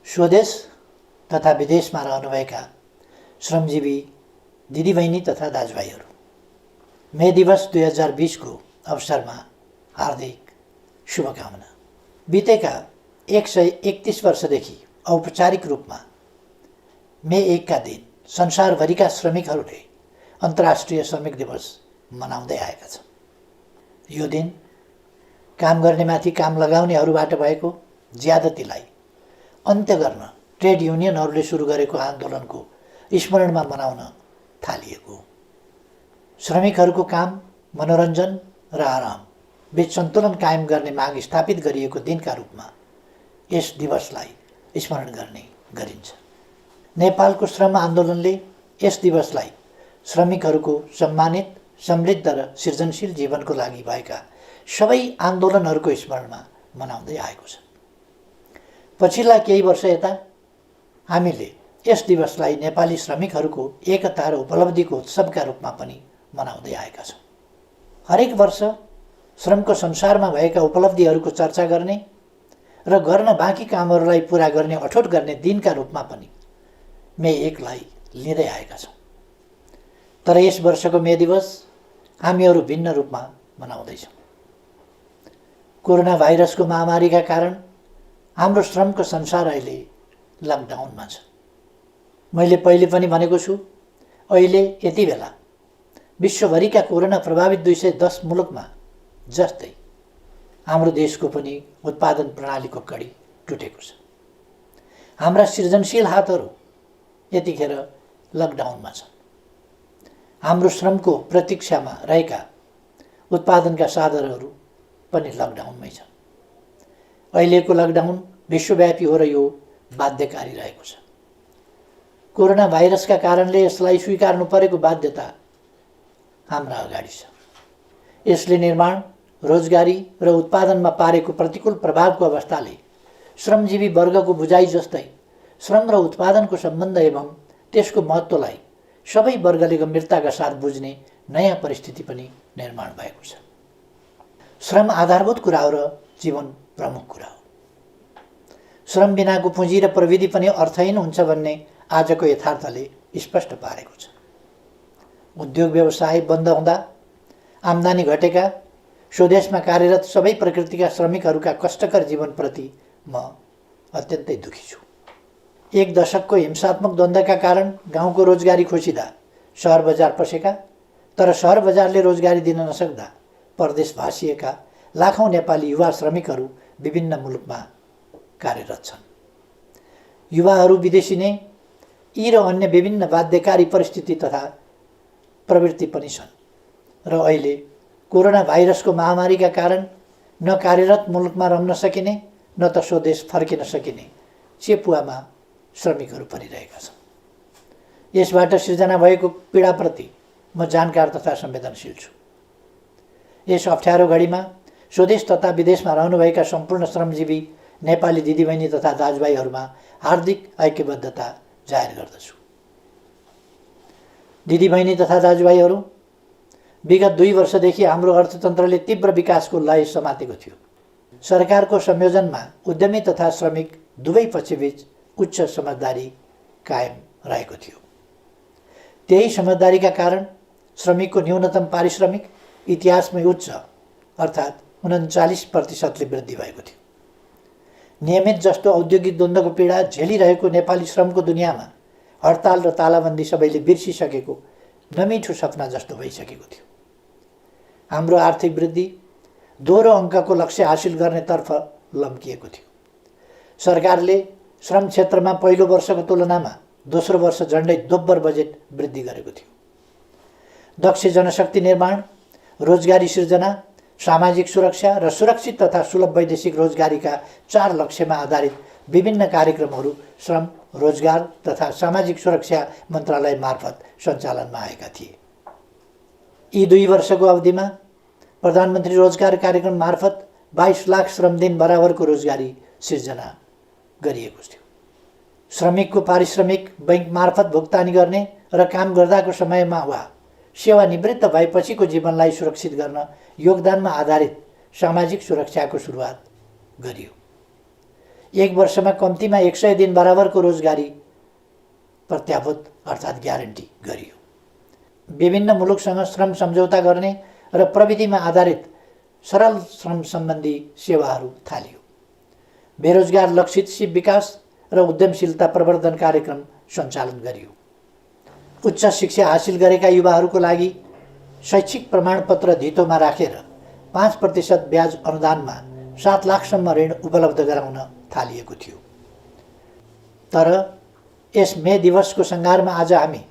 स्वदेश तथा विदेशमा रहनुभएका श्रमजीवी दिदीबहिनी तथा दाजुभाइहरू, मे दिवस 2020 को अवसरमा हार्दिक शुभकामना। बितेका 131 वर्षदेखि औपचारिक रूपमा मे 1 का दिन संसारभरिका श्रमिकहरूले अन्तर्राष्ट्रिय श्रमिक दिवस मनाउँदै आएका छन्। यो दिन काम गर्नेमाथि काम लगाउनेहरूबाट भएको ज्यादतीलाई अन्त्य गर्न ट्रेड युनियनहरूले सुरु गरेको आन्दोलनको स्मरणमा मनाउन थालिएको। श्रमिकहरूको काम, मनोरञ्जन र आराम बीच सन्तुलन कायम गर्ने माग स्थापित गरिएको दिनका रूपमा यस दिवसलाई स्मरण गर्ने गरिन्छ। नेपालको श्रम आन्दोलनले यस दिवसलाई श्रमिकहरूको सम्मानित, समृद्ध र सृजनशील जीवनको लागि भएका सबै आन्दोलनहरूको स्मरणमा मनाउँदै आएको छ। पछिल्ला केही वर्ष यता हामीले यस दिवसलाई नेपाली श्रमिकहरूको एकता र उपलब्धिको उत्सवका रूपमा पनि मनाउँदै आएका छौँ। हरेक वर्ष श्रमको संसारमा भएका उपलब्धिहरूको चर्चा गर्ने र गर्न बाँकी कामहरूलाई पुरा गर्ने अठोट गर्ने दिनका रूपमा पनि मे 1 लाई लिँदै आएका छौँ। तर यस वर्षको मे दिवस हामीहरू भिन्न रूपमा मनाउँदैछौँ। कोरोना भाइरसको महामारीका कारण हाम्रो श्रमको संसार अहिले लकडाउनमा छ। मैले पहिले पनि भनेको छु, अहिले यति बेला विश्वभरिका कोरोना प्रभावित 210 मुलुकमा जस्तै हाम्रो देशको पनि उत्पादन प्रणालीको कडी टुटेको छ। हाम्रा सृजनशील हातहरू यतिखेर लकडाउनमा छन्। हाम्रो श्रमको प्रतीक्षामा रहेका उत्पादनका साधनहरू पनि लकडाउनमै छन्। अहिलेको लकडाउन विश्वव्यापी हो र यो बाध्यकारी रहेको छ। कोरोना भाइरसका कारणले यसलाई स्वीकार्नु परेको बाध्यता हाम्रा अगाडि छ। यसले निर्माण, रोजगारी र उत्पादनमा पारेको प्रतिकूल प्रभावको अवस्थाले श्रमजीवी वर्गको बुझाइ जस्तै श्रम र उत्पादनको सम्बन्ध एवं त्यसको महत्त्वलाई सबै वर्गले गम्भीरताका साथ बुझ्ने नयाँ परिस्थिति पनि निर्माण भएको छ। श्रम आधारभूत कुरा हो र जीवन प्रमुख कुरा हो। श्रम बिनाको पुँजी र प्रविधि पनि अर्थहीन हुन्छ भन्ने आजको यथार्थले स्पष्ट पारेको छ। उद्योग व्यवसाय बन्द हुँदा आम्दानी घटेका, स्वदेशमा कार्यरत सबै प्रकृतिका श्रमिकहरूका कष्टकर जीवनप्रति म अत्यन्तै दुखी छु। 1 दशकको हिंसात्मक द्वन्द्वका कारण गाउँको रोजगारी खोसिँदा सहर बजार पसेका, तर सहर बजारले रोजगारी दिन नसक्दा परदेश भासिएका लाखौँ नेपाली युवा श्रमिकहरू विभिन्न मुलुकमा कार्यरत छन्। युवाहरू विदेशिने यी र अन्य विभिन्न बाध्यकारी परिस्थिति तथा प्रवृत्ति पनि छन् र अहिले कोरोना भाइरसको महामारीका कारण न कार्यरत मुलुकमा रम्न सकिने न त स्वदेश फर्किन सकिने चेपुवामा श्रमिकहरू परिरहेका छन्। यसबाट सिर्जना भएको पीडाप्रति म जानकार तथा संवेदनशील छु। यस अप्ठ्यारो घडीमा स्वदेश तथा विदेशमा रहनुभएका सम्पूर्ण श्रमजीवी नेपाली दिदीबहिनी तथा दाजुभाइहरूमा हार्दिक ऐक्यबद्धता जाहेर गर्दछु। दिदीबहिनी तथा दाजुभाइहरू, विगत 2 वर्षदेखि हाम्रो अर्थतन्त्रले तीव्र विकासको लय समातेको थियो। सरकारको संयोजनमा उद्यमी तथा श्रमिक दुवै पक्षबीच उच्च समझदारी कायम रहेको थियो। त्यही समझदारीका कारण श्रमिकको न्यूनतम पारिश्रमिक इतिहासमै उच्च अर्थात् 39% वृद्धि भएको थियो। नियमित जस्तो औद्योगिक द्वन्द्वको पीडा झेलिरहेको नेपाली श्रमको दुनियाँमा हडताल र तालाबन्दी सबैले बिर्सिसकेको नमिठो सपना जस्तो भइसकेको थियो। हाम्रो आर्थिक वृद्धि दोहोरो अङ्कको लक्ष्य हासिल गर्नेतर्फ लम्किएको थियो। सरकारले श्रम क्षेत्रमा पहिलो वर्षको तुलनामा दोस्रो वर्ष झन्डै दोब्बर बजेट वृद्धि गरेको थियो। दक्ष जनशक्ति निर्माण, रोजगारी सृजना, सामाजिक सुरक्षा र सुरक्षित तथा सुलभ वैदेशिक रोजगारीका 4 लक्ष्यमा आधारित विभिन्न कार्यक्रमहरू श्रम, रोजगार तथा सामाजिक सुरक्षा मन्त्रालय मार्फत सञ्चालनमा आएका थिए। यी 2 वर्षको अवधिमा प्रधानमन्त्री रोजगार कार्यक्रम मार्फत 22 लाख श्रमदिन बराबरको रोजगारी सिर्जना गरिएको थियो। श्रमिकको पारिश्रमिक बैंक मार्फत भुक्तानी गर्ने र काम गर्दाको समयमा वा सेवानिवृत्त भएपछिको जीवनलाई सुरक्षित गर्न योगदानमा आधारित सामाजिक सुरक्षाको सुरुवात गरियो। 1 वर्षमा कम्तीमा 100 दिन बराबरको रोजगारी प्रत्याभूत अर्थात् ग्यारेन्टी गरियो। विभिन्न मुलुकसँग श्रम सम्झौता गर्ने र प्रविधिमा आधारित सरल श्रम सम्बन्धी सेवाहरू थालियो। बेरोजगार लक्षित सिप विकास र उद्यमशीलता प्रवर्धन कार्यक्रम सञ्चालन गरियो। उच्च शिक्षा हासिल गरेका युवाहरूको लागि शैक्षिक प्रमाणपत्र धितोमा राखेर 5% ब्याज अनुदानमा 7 लाखसम्म ऋण उपलब्ध गराउन थालिएको थियो। तर यस मे दिवसको सङ्घारमा आज हामी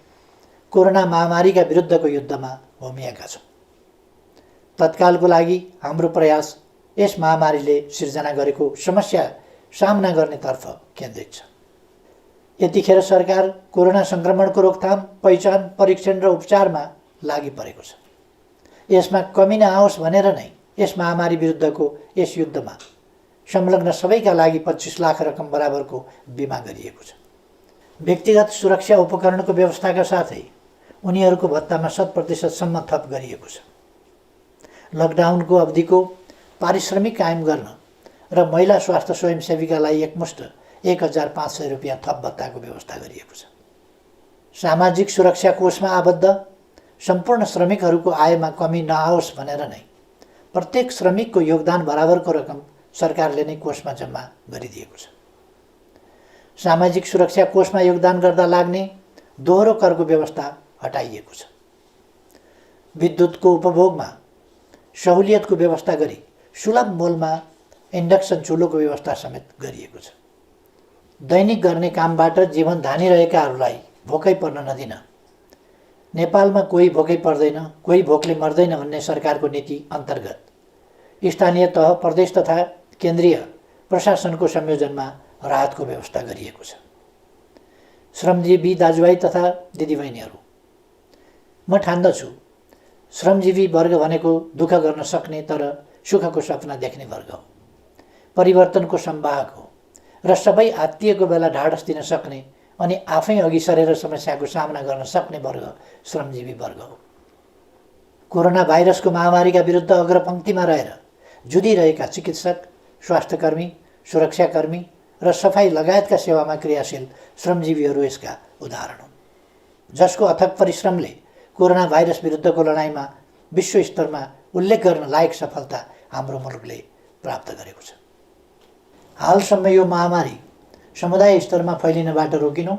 कोरोना महामारीका विरुद्धको युद्धमा होमिएका छौँ। तत्कालको लागि हाम्रो प्रयास यस महामारीले सिर्जना गरेको समस्या सामना गर्नेतर्फ केन्द्रित छ। यतिखेर सरकार कोरोना सङ्क्रमणको रोकथाम, पहिचान, परीक्षण र उपचारमा लागि परेको छ। यसमा कमी नआओस् भनेर नै यस महामारी विरुद्धको यस युद्धमा संलग्न सबैका लागि 25 लाख रकम बराबरको बिमा गरिएको छ। व्यक्तिगत सुरक्षा उपकरणको व्यवस्थाका साथै उनीहरूको भत्तामा 100% सम्म थप गरिएको छ। लकडाउनको अवधिको पारिश्रमिक कायम गर्न र महिला स्वास्थ्य स्वयंसेवीकालाई एकमुष्ट 1500 रुपियाँ थप भत्ताको व्यवस्था गरिएको छ। सामाजिक सुरक्षा कोषमा आबद्ध सम्पूर्ण श्रमिकहरूको आयमा कमी नआओस् भनेर नै प्रत्येक श्रमिकको योगदान बराबरको रकम सरकारले नै कोषमा जम्मा गरिदिएको छ। सामाजिक सुरक्षा कोषमा योगदान गर्दा लाग्ने दोहोरो करको व्यवस्था हटाइएको छ। विद्युतको उपभोगमा सहुलियतको व्यवस्था गरी सुलभ मूल्यमा इन्डक्सन चुलोको व्यवस्था समेत गरिएको छ। दैनिक गर्ने कामबाट जीवन धानिरहेकाहरूलाई भोकै पर्न नदिन, नेपालमा कोही भोकै पर्दैन, कोही भोकले मर्दैन भन्ने सरकारको नीति अन्तर्गत स्थानीय तह, प्रदेश तथा केन्द्रीय प्रशासनको संयोजनमा राहतको व्यवस्था गरिएको छ। श्रमजीवी दाजुभाइ तथा दिदीबहिनीहरू, म ठान्दछु श्रमजीवी वर्ग भनेको दुःख गर्न सक्ने तर सुखको सपना देख्ने वर्ग हो, परिवर्तनको संवाहक हो र सबै आत्तिएको बेला ढाडस दिन सक्ने अनि आफै अघि सरेर समस्याको सामना गर्न सक्ने वर्ग श्रमजीवी वर्ग हो। कोरोना भाइरसको महामारीका विरुद्ध अग्रपङ्क्तिमा रहेर जुधिरहेका चिकित्सक, स्वास्थ्यकर्मी, सुरक्षाकर्मी र सफाई लगायतका सेवामा क्रियाशील श्रमजीवीहरू यसका उदाहरण हुन्, जसको अथक परिश्रमले कोरोना भाइरस विरुद्धको लडाइँमा विश्व स्तरमा उल्लेख गर्न लायक सफलता हाम्रो मुलुकले प्राप्त गरेको छ। हालसम्म यो महामारी समुदाय स्तरमा फैलिनबाट रोकिनु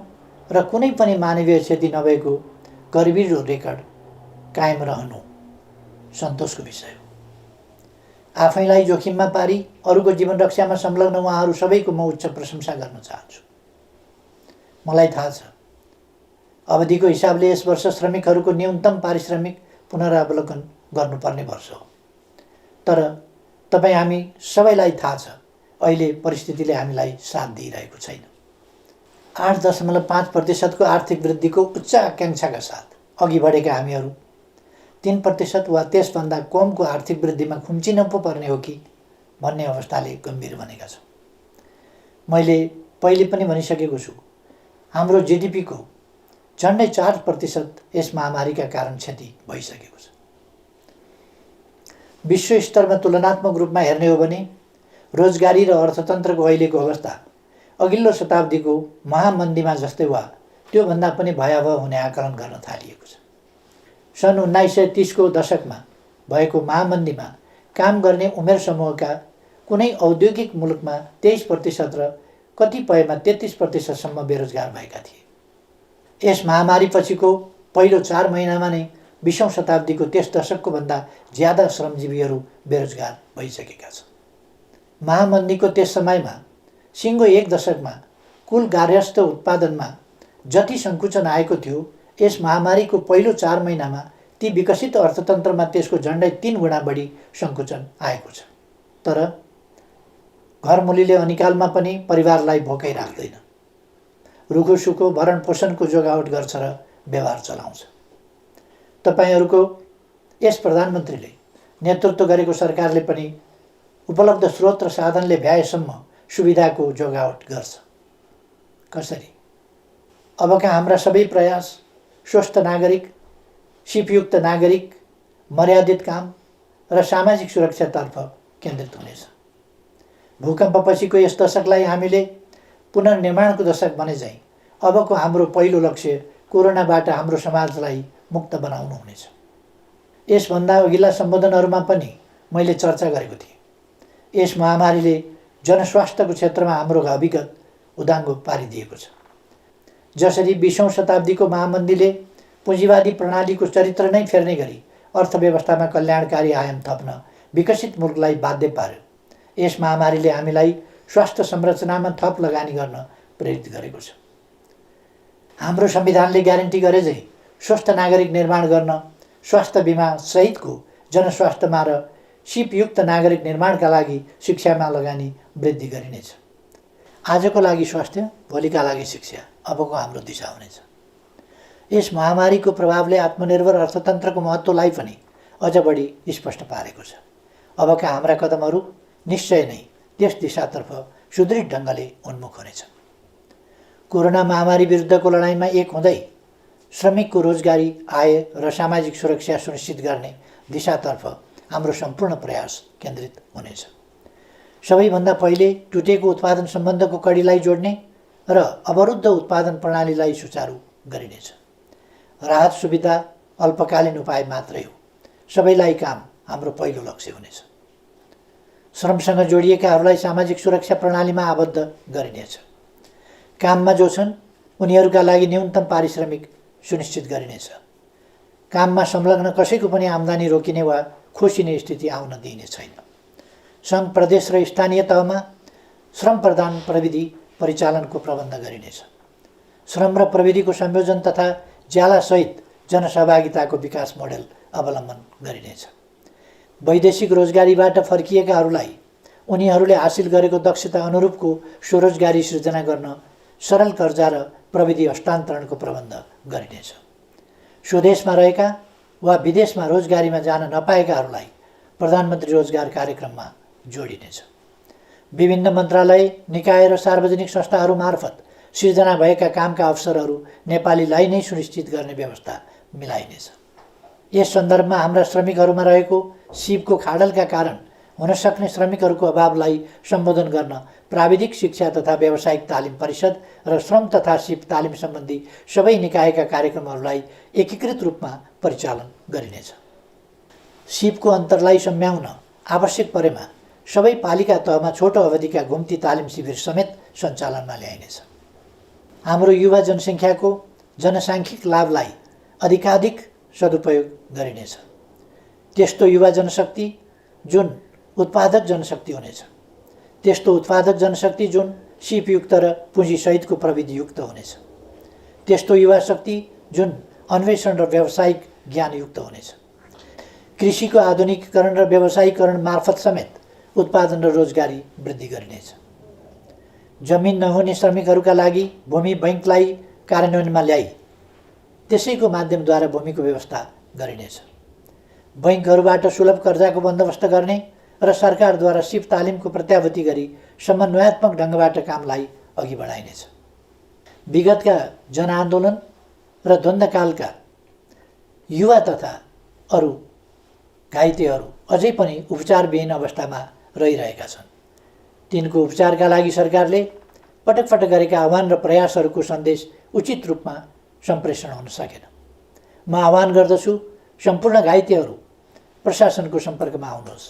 र कुनै पनि मानवीय क्षति नभएको गरिबीको रेकर्ड कायम रहनु सन्तोषको विषय हो। आफैलाई जोखिममा पारी अरूको जीवन रक्षामा संलग्न उहाँहरू सबैको म उच्च प्रशंसा गर्न चाहन्छु। मलाई थाहा छ अवधिको हिसाबले यस वर्ष श्रमिकहरूको न्यूनतम पारिश्रमिक पुनरावलोकन गर्नुपर्ने वर्ष हो। तर तपाईँ हामी सबैलाई थाहा छ अहिले परिस्थितिले हामीलाई साथ दिइरहेको छैन। 8.5% को आर्थिक वृद्धिको उच्च आकाङ्क्षाका साथ अघि बढेका हामीहरू 3% वा त्यसभन्दा कमको आर्थिक वृद्धिमा खुम्चिन पो पर्ने हो कि भन्ने अवस्थाले गम्भीर बनेका छौँ। मैले पहिले पनि भनिसकेको छु, हाम्रो जीडीपीको झन्डै 4% यस महामारीका कारण क्षति भइसकेको छ। विश्व स्तरमा तुलनात्मक रूपमा हेर्ने हो भने रोजगारी र अर्थतन्त्रको अहिलेको अवस्था अघिल्लो शताब्दीको महामन्दीमा जस्तै वा त्योभन्दा पनि भयावह हुने आकलन गर्न थालिएको छ। सन् 1930 को दशकमा भएको महामन्दीमा काम गर्ने उमेर समूहका कुनै औद्योगिक मुलुकमा 23% र कतिपयमा 33% सम्म बेरोजगार भएका थिए। यस महामारी पछिको पहिलो 4 महिनामा नै 20औं शताब्दीको त्यस दशकको भन्दा ज्यादा श्रमजीवीहरू बेरोजगार भइसकेका छन्। महामन्दीको त्यस समयमा सिङ्गो 1 दशकमा कुल गार्हस्थ्य उत्पादनमा जति सङ्कुचन आएको थियो, यस महामारीको पहिलो 4 महिनामा ती विकसित अर्थतन्त्रमा त्यसको झन्डै 3 गुणा बढी सङ्कुचन आएको छ। तर घरमुलीले अनिकालमा पनि परिवारलाई भोकै राख्दैन, रुखो सुखो भरण पोषणको जोगावट गर्छ र व्यवहार चलाउँछ। तपाईँहरूको यस प्रधानमन्त्रीले नेतृत्व गरेको सरकारले पनि उपलब्ध स्रोत र साधनले भ्याएसम्म सुविधाको जोगावट गर्छ। कसरी? अबका हाम्रा सबै प्रयास स्वस्थ नागरिक, सिपयुक्त नागरिक, मर्यादित काम र सामाजिक सुरक्षातर्फ केन्द्रित हुनेछ। भूकम्पपछिको यस दशकलाई हामीले पुनर्निर्माणको दशक भने चाहिँ अबको हाम्रो पहिलो लक्ष्य कोरोनाबाट हाम्रो समाजलाई मुक्त बनाउनु हुनेछ। यसभन्दा अघिल्ला सम्बोधनहरूमा पनि मैले चर्चा गरेको थिएँ। यस महामारीले जनस्वास्थ्यको क्षेत्रमा हाम्रो अभिगत उदाङ्गो पारिदिएको छ। जसरी 20औं शताब्दीको महामन्दीले पुँजीवादी प्रणालीको चरित्र नै फेर्ने गरी अर्थव्यवस्थामा कल्याणकारी आयाम थप्न विकसित मुलुकलाई बाध्य पार्यो, यस महामारीले हामीलाई स्वास्थ्य संरचनामा थप लगानी गर्न प्रेरित गरेको छ। हाम्रो संविधानले ग्यारेन्टी गरे झै स्वस्थ नागरिक निर्माण गर्न स्वास्थ्य बिमा सहितको जनस्वास्थ्यमा र सिपयुक्त नागरिक निर्माणका लागि शिक्षामा लगानी वृद्धि गरिनेछ। आजको लागि स्वास्थ्य, भोलिका लागि शिक्षा अबको हाम्रो दिशा हुनेछ। यस महामारीको प्रभावले आत्मनिर्भर अर्थतन्त्रको महत्त्वलाई पनि अझ बढी स्पष्ट पारेको छ। अबका हाम्रा कदमहरू निश्चय नै त्यस दिशातर्फ सुदृढ ढङ्गले उन्मुख हुनेछन्। कोरोना महामारी विरुद्धको लडाइँमा एक हुँदै श्रमिकको रोजगारी, आय र सामाजिक सुरक्षा सुनिश्चित गर्ने दिशातर्फ हाम्रो सम्पूर्ण प्रयास केन्द्रित हुनेछ। सबैभन्दा पहिले टुटेको उत्पादन सम्बन्धको कडीलाई जोड्ने र अवरुद्ध उत्पादन प्रणालीलाई सुचारू गरिनेछ। राहत सुविधा अल्पकालीन उपाय मात्रै हो, सबैलाई काम हाम्रो पहिलो लक्ष्य हुनेछ। श्रमसँग जोडिएकाहरूलाई सामाजिक सुरक्षा प्रणालीमा आबद्ध गरिनेछ। काममा जो छन् उनीहरूका लागि न्यूनतम पारिश्रमिक सुनिश्चित गरिनेछ। काममा संलग्न कसैको पनि आम्दानी रोकिने वा खोसिने स्थिति आउन दिइने छैन। सङ्घ, प्रदेश र स्थानीय तहमा श्रम प्रदान प्रविधि परिचालनको प्रबन्ध गरिनेछ। श्रम र प्रविधिको संयोजन तथा ज्यालासहित जनसहभागिताको विकास मोडेल अवलम्बन गरिनेछ। वैदेशिक रोजगारीबाट फर्किएकाहरूलाई उनीहरूले हासिल गरेको दक्षता अनुरूपको स्वरोजगारी सृजना गर्न सरल कर्जा र प्रविधि हस्तान्तरणको प्रबन्ध गरिनेछ। स्वदेशमा रहेका वा विदेशमा रोजगारीमा जान नपाएकाहरूलाई प्रधानमन्त्री रोजगार कार्यक्रममा जोडिनेछ। विभिन्न मन्त्रालय, निकाय र सार्वजनिक संस्थाहरू मार्फत सिर्जना भएका कामका अवसरहरू नेपालीलाई नै सुनिश्चित गर्ने व्यवस्था मिलाइनेछ। यस सन्दर्भमा हाम्रा श्रमिकहरूमा रहेको सिपको खाडलका कारण हुन सक्ने श्रमिकहरूको अभावलाई सम्बोधन गर्न प्राविधिक शिक्षा तथा व्यावसायिक तालिम परिषद र श्रम तथा सिप तालिम सम्बन्धी सबै निकायका कार्यक्रमहरूलाई एकीकृत रूपमा परिचालन गरिनेछ। सिपको अन्तरलाई सम्याउन आवश्यक परेमा सबै पालिका तहमा छोटो अवधिका घुम्ती तालिम शिविर समेत सञ्चालनमा ल्याइनेछ। हाम्रो युवा जनसङ्ख्याको जनसाङ्ख्यिक लाभलाई अधिकाधिक सदुपयोग गरिनेछ। त्यस्तो युवा जनशक्ति जुन उत्पादक जनशक्ति हुनेछ, त्यस्तो उत्पादक जनशक्ति जुन सिपयुक्त र पुँजीसहितको प्रविधियुक्त हुनेछ, त्यस्तो युवा शक्ति जुन अन्वेषण र व्यावसायिक ज्ञानयुक्त हुनेछ। कृषिको आधुनिकीकरण र व्यावसायीकरण मार्फत समेत उत्पादन र रोजगारी वृद्धि गरिनेछ। जमिन नहुने श्रमिकहरूका लागि भूमि बैङ्कलाई कार्यान्वयनमा ल्याई त्यसैको माध्यमद्वारा भूमिको व्यवस्था गरिनेछ। बैङ्कहरूबाट सुलभ कर्जाको बन्दोबस्त गर्ने र सरकारद्वारा सिप तालिमको प्रत्याभूति गरी समन्वयात्मक ढङ्गबाट कामलाई अघि बढाइनेछ। विगतका जनआन्दोलन र द्वन्द्वकालका युवा तथा अरू घाइतेहरू अझै पनि उपचारविहीन अवस्थामा रहिरहेका छन्। तिनको उपचारका लागि सरकारले पटक पटक गरेका आह्वान र प्रयासहरूको सन्देश उचित रूपमा सम्प्रेषण हुन सकेन। म आह्वान गर्दछु सम्पूर्ण घाइतेहरू प्रशासनको सम्पर्कमा आउनुहोस्।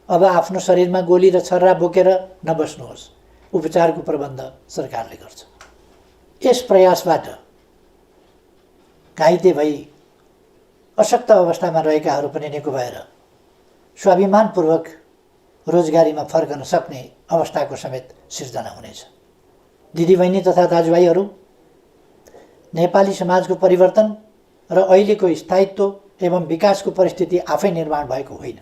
अब आफ्नो शरीरमा गोली र छर्रा बोकेर नबस्नुहोस्। उपचारको प्रबन्ध सरकारले गर्छ। यस प्रयासबाट घाइते भई अशक्त अवस्थामा रहेकाहरू पनि निको भएर स्वाभिमानपूर्वक रोजगारीमा फर्कन सक्ने अवस्थाको समेत सिर्जना हुनेछ। दिदीबहिनी तथा दाजुभाइहरू, नेपाली समाजको परिवर्तन र अहिलेको स्थायित्व एवं विकासको परिस्थिति आफै निर्माण भएको होइन।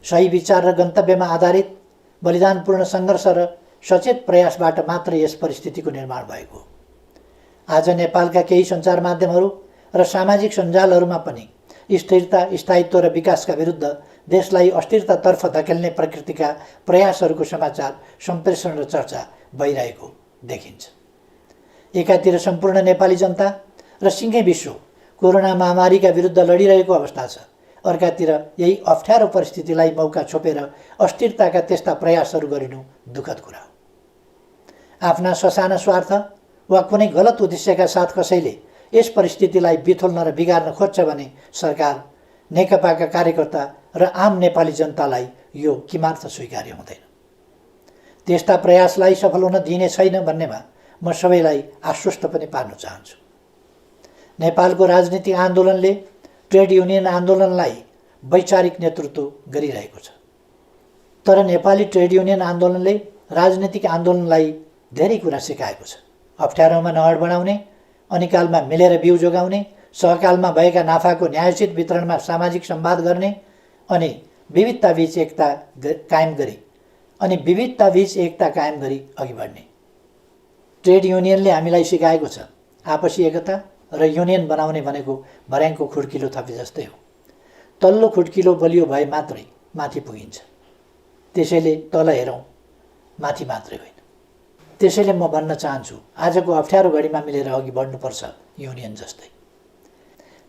सही विचार र गन्तव्यमा आधारित बलिदानपूर्ण सङ्घर्ष र सचेत प्रयासबाट मात्र यस परिस्थितिको निर्माण भएको हो। आज नेपालका केही सञ्चार माध्यमहरू र सामाजिक सञ्जालहरूमा पनि स्थिरता, स्थायित्व र विकासका विरुद्ध देशलाई अस्थिरतातर्फ धकेल्ने प्रकृतिका प्रयासहरूको समाचार सम्प्रेषण र चर्चा भइरहेको देखिन्छ। एकातिर सम्पूर्ण नेपाली जनता र सिङ्गै विश्व कोरोना महामारीका विरुद्ध लडिरहेको अवस्था छ। अर्कातिर यही अप्ठ्यारो परिस्थितिलाई मौका छोपेर अस्थिरताका त्यस्ता प्रयासहरू गरिनु दुःखद कुरा हो। आफ्ना ससाना स्वार्थ वा कुनै गलत उद्देश्यका साथ कसैले यस परिस्थितिलाई बिथोल्न र बिगार्न खोज्छ भने सरकार, नेकपाका कार्यकर्ता र आम नेपाली जनतालाई यो किमार्थ स्वीकार्य हुँदैन। त्यस्ता प्रयासलाई सफल हुन दिइने छैन भन्नेमा म सबैलाई आश्वस्त पनि पार्न चाहन्छु। नेपालको राजनीतिक आन्दोलनले ट्रेड युनियन आन्दोलनलाई वैचारिक नेतृत्व गरिरहेको छ, तर नेपाली ट्रेड युनियन आन्दोलनले राजनीतिक आन्दोलनलाई धेरै कुरा सिकाएको छ। अप्ठ्यारोमा नहड बनाउने, अनिकालमा मिलेर बिउ जोगाउने, सहकालमा भएका नाफाको न्यायोचित वितरणमा सामाजिक संवाद गर्ने अनि विविधताबीच एकता कायम गरी अघि बढ्ने। ट्रेड युनियनले हामीलाई सिकाएको छ आपसी एकता र युनियन बनाउने भनेको भर्याङको खुड्किलो थपे जस्तै हो। तल्लो खुड्किलो बलियो भए मात्रै माथि पुगिन्छ। त्यसैले तल हेरौँ, माथि मात्रै होइन। त्यसैले म भन्न चाहन्छु, आजको अप्ठ्यारो घडीमा मिलेर अघि बढ्नुपर्छ युनियन जस्तै।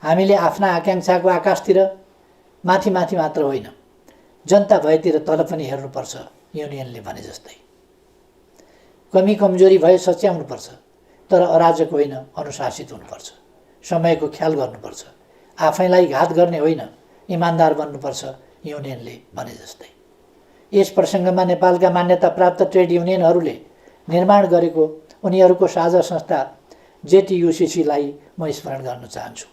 हामीले आफ्ना आकाङ्क्षाको आकाशतिर माथि मात्र होइन, जनता भएतिर तल पनि हेर्नुपर्छ युनियनले भने जस्तै। कमी कमजोरी भए सच्याउनुपर्छ, तर अराजक होइन, अनुशासित हुनुपर्छ। समयको ख्याल गर्नुपर्छ, आफैलाई घात गर्ने होइन, इमान्दार बन्नुपर्छ युनियनले भने जस्तै। यस प्रसङ्गमा नेपालका मान्यता प्राप्त ट्रेड युनियनहरूले निर्माण गरेको उनीहरूको साझा संस्था जेटियुसीलाई म स्मरण गर्न चाहन्छु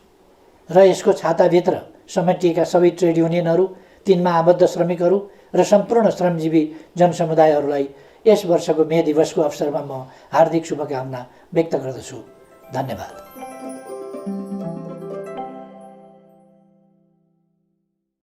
र यसको छाताभित्र समेटिएका सबै ट्रेड युनियनहरू, तिनमा आबद्ध श्रमिकहरू र सम्पूर्ण श्रमजीवी जनसमुदायहरूलाई यस वर्षको मे दिवसको अवसरमा म हार्दिक शुभकामना व्यक्त गर्दछु। धन्यवाद।